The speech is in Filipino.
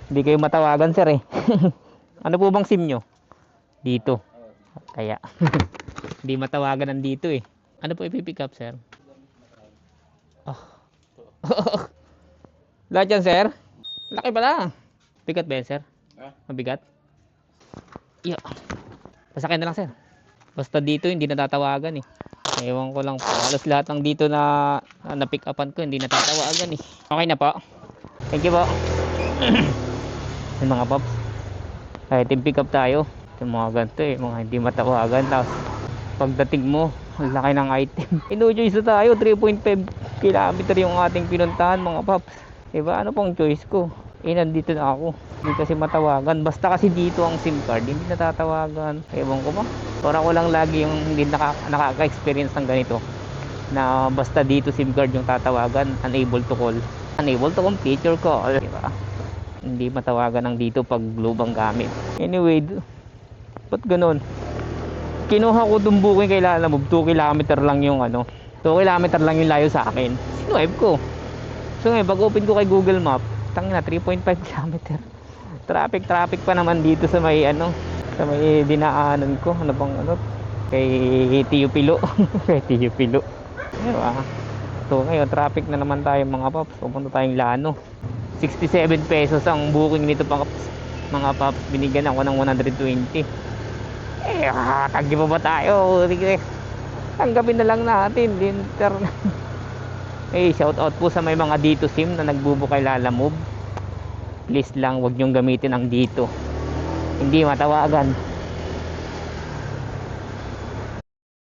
Hindi kayo matawagan sir eh. Ano po bang SIM nyo? Dito. Kaya. Hindi matawagan nandito eh. Ano po ipipick up sir? Oh. Lahat yan sir? Laki pala. Bigat ba yan sir? Mabigat? Yeah. Pasakyan na lang sir. Basta dito hindi natatawagan eh. Ewan ko lang po. Halos lahat ng dito na pick upan ko hindi natatawagan eh. Okay na po. Thank you po. Yung mga paps. Ay, team pick up tayo. Yung mga ganito eh. Mga hindi matawagan. Tapos pagdating mo, ang laki ng item. No choice na tayo. 3.5 kilometer yung ating pinuntahan mga paps. Diba? Ano pong choice ko? Nandito na ako. Hindi kasi matawagan. Basta kasi dito ang SIM card, hindi natatawagan. Ewan ko ba? Para ko lang lagi yung hindi nakaka-experience ng ganito. Na basta dito SIM card yung tatawagan, unable to call. Unable to complete your call. Diba? Hindi matawagan ng dito pag lubang gamit. Anyway, ba't ganun? Kinuha ko dun booking kay Lalamove. 2 kilometer lang yung 2 kilometer lang yung layo sa akin. Sinuweb ko. So ngayon, pag open ko kay Google Map, tangina 3.5 kilometer. Traffic pa naman dito sa may sa may dinaanan ko. Ano bang kay Tio Pilo. Kay Tio Pilo. Diba? So ngayon, traffic na naman tayo mga paps. Pupunta tayong Lano. 67 pesos ang booking nito mga paps. Binigyan ako ng 120. Tagdi pa ba tayo? Tanggapin na lang natin. Linter. Shout out po sa may mga dito SIM na nagbubukay Lalamove. Please lang, wag nyong gamitin ang dito. Hindi matawagan.